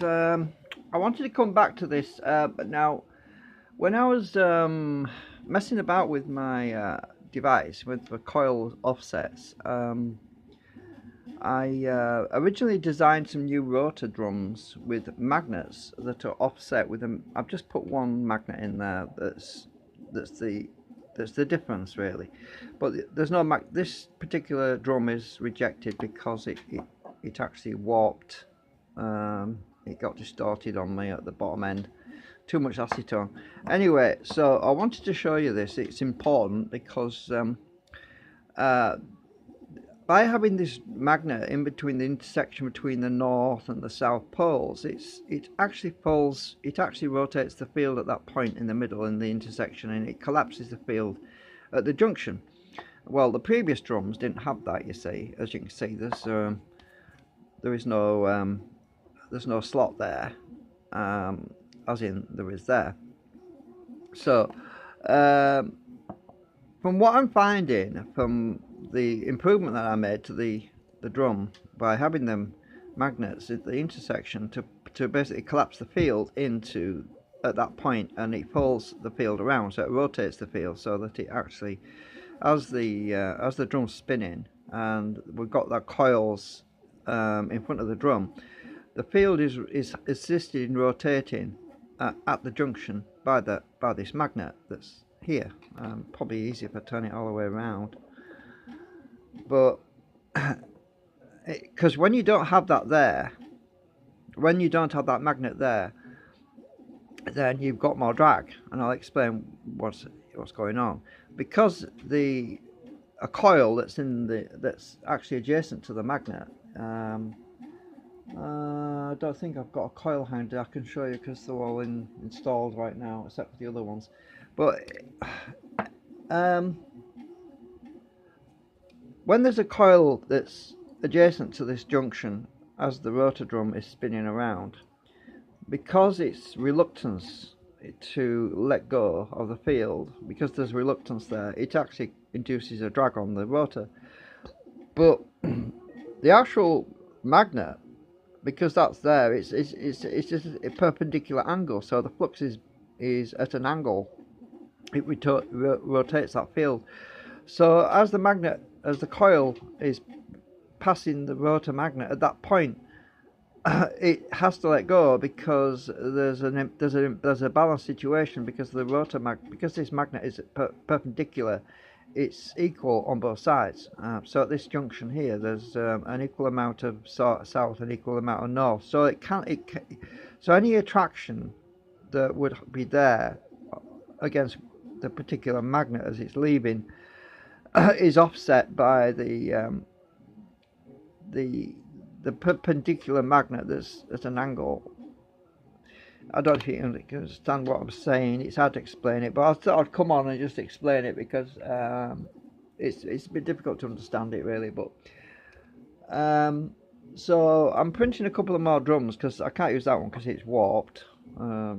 I wanted to come back to this, but now when I was messing about with my device with the coil offsets, I originally designed some new rotor drums with magnets that are offset with them. I've just put one magnet in there that's the that's the difference really, but there's no this particular drum is rejected because it actually warped. It got distorted on me at the bottom end. Too much acetone. Anyway, so I wanted to show you this. It's important because uh, by having this magnet in between the intersection between the north and the south poles, it actually rotates the field at that point in the middle in the intersection, and it collapses the field at the junction. Well, the previous drums didn't have that, you see. As you can see, there's no slot there, as in there is there. So from what I'm finding from the improvement that I made to the drum by having them magnets at the intersection to basically collapse the field into at that point, and it pulls the field around, so it rotates the field so that it actually, as the drum's spinning and we've got that coils in front of the drum, the field is assisted in rotating at the junction by this magnet that's here. Probably easier if I turn it all the way around, but because when you don't have that there, when you don't have that magnet there, then you've got more drag, and I'll explain what's going on. Because a coil that's actually adjacent to the magnet. I don't think I've got a coil handy I can show you because they're all installed right now, except for the other ones. But when there's a coil that's adjacent to this junction as the rotor drum is spinning around, because it's reluctance to let go of the field, because there's reluctance there, it actually induces a drag on the rotor. But the actual magnet, because that's there, it's just a perpendicular angle, so the flux is at an angle. It rotates that field. So as the coil is passing the rotor magnet at that point, it has to let go because there's a balance situation, because because this magnet is perpendicular, it's equal on both sides. So at this junction here, there's an equal amount of south and equal amount of north. So so any attraction that would be there against the particular magnet as it's leaving is offset by the perpendicular magnet that's at an angle. I don't know if you can understand what I'm saying. It's hard to explain it, but I thought I'd come on and just explain it because it's a bit difficult to understand it really. But so I'm printing a couple of more drums because I can't use that one because it's warped.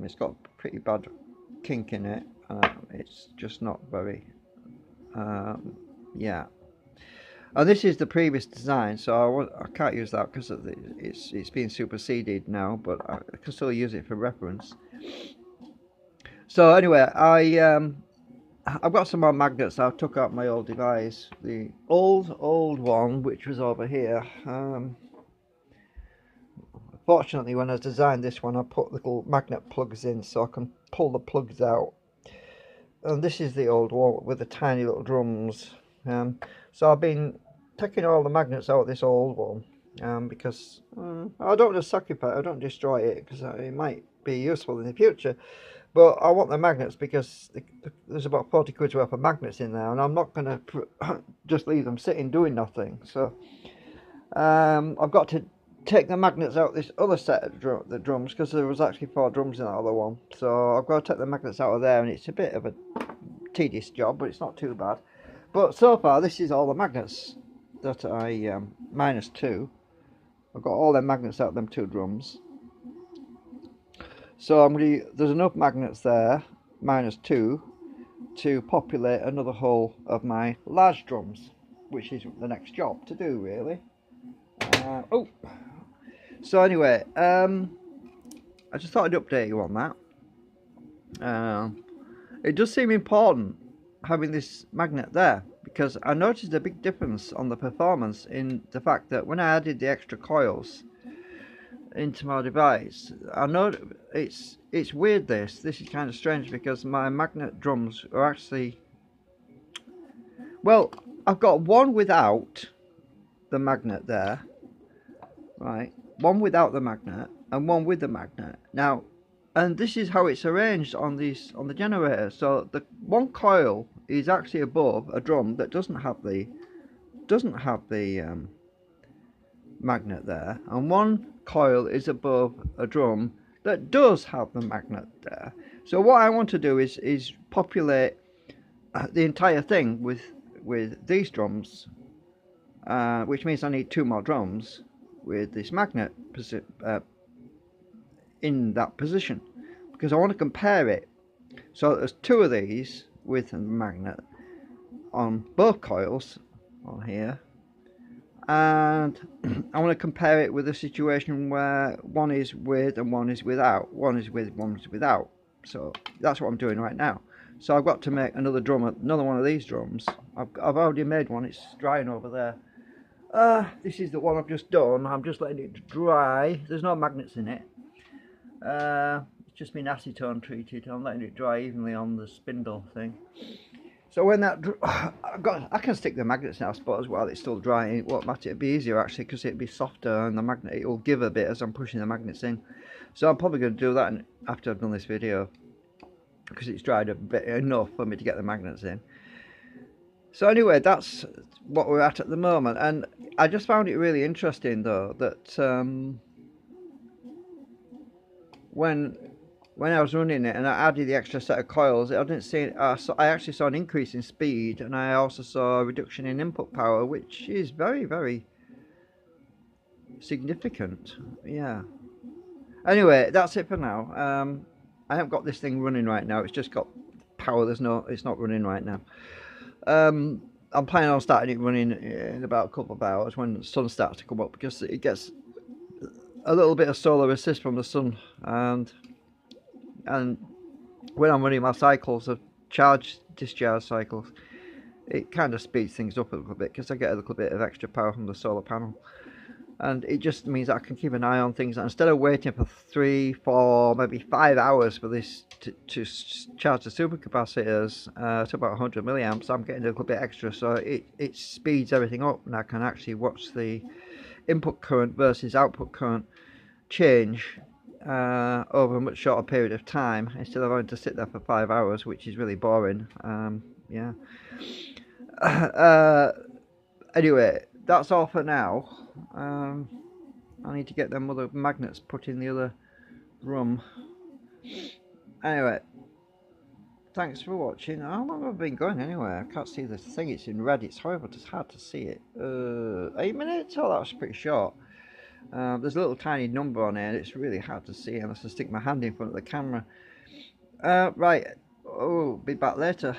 It's got a pretty bad kink in it. It's just not very yeah. And this is the previous design, so I can't use that because it's been superseded now, but I can still use it for reference. So anyway, I've got some more magnets. I took out my old device, the old one, which was over here. Fortunately, when I designed this one, I put little magnet plugs in so I can pull the plugs out. And this is the old one with the tiny little drums. So I've been taking all the magnets out of this old one because I don't just sacrifice, I don't destroy it because it might be useful in the future, but I want the magnets because there's about 40 quid's worth of magnets in there, and I'm not going to just leave them sitting doing nothing. So I've got to take the magnets out of this other set of the drums, because there was actually 4 drums in that other one, so I've got to take the magnets out of there, and it's a bit of a tedious job, but it's not too bad. But so far, this is all the magnets that I minus 2. I've got all the magnets out of them 2 drums. So there's enough magnets there, minus 2, to populate another hull of my large drums, which is the next job to do, really. So anyway, I just thought I'd update you on that. It does seem important having this magnet there, because I noticed a big difference on the performance in the fact that when I added the extra coils into my device, I know it's weird. This is kind of strange, because my magnet drums are actually, well, I've got one without the magnet there, right, one without the magnet and one with the magnet. Now, and this is how it's arranged on these, on the generator. So the one coil is actually above a drum that doesn't have the magnet there, and one coil is above a drum that does have the magnet there. So what I want to do is populate the entire thing with these drums, which means I need 2 more drums with this magnet in that position, because I want to compare it. So there's 2 of these with a magnet on both coils on here, and I want to compare it with a situation where one is with and one is without, one is with, one is without. So that's what I'm doing right now. So I've got to make another drum, another one of these drums. I've already made one, it's drying over there. This is the one I've just done. I'm just letting it dry. There's no magnets in it. It's just been acetone treated. I'm letting it dry evenly on the spindle thing. So when that, I can stick the magnets in, I suppose, while it's still drying. It won't matter. It'd be easier actually, because it'd be softer, and the magnet, it will give a bit as I'm pushing the magnets in. So I'm probably going to do that after I've done this video, because it's dried a bit enough for me to get the magnets in. So anyway, that's what we're at the moment, and I just found it really interesting though that when I was running it and I added the extra set of coils, I didn't see. I actually saw an increase in speed, and I also saw a reduction in input power, which is very, very significant. Yeah. Anyway, that's it for now. I haven't got this thing running right now. It's just got power. It's not running right now. I'm planning on starting it running in about a couple of hours when the sun starts to come up, because it gets a little bit of solar assist from the sun, and when I'm running my cycles of charge discharge cycles, it kind of speeds things up a little bit, because I get a little bit of extra power from the solar panel, and it just means I can keep an eye on things. And instead of waiting for 3, 4, maybe 5 hours for this to charge the supercapacitors to about 100 milliamps, I'm getting a little bit extra, so it speeds everything up, and I can actually watch the input current versus output current change over a much shorter period of time, instead of having to sit there for 5 hours, which is really boring. Yeah. Anyway, that's all for now. I need to get them other magnets put in the other room. Anyway, thanks for watching. How long have I been going anyway? I can't see the thing. It's in red. It's horrible. It's hard to see it. 8 minutes? Oh, that was pretty short. There's a little tiny number on here, and it's really hard to see unless I stick my hand in front of the camera. Right. Oh, be back later.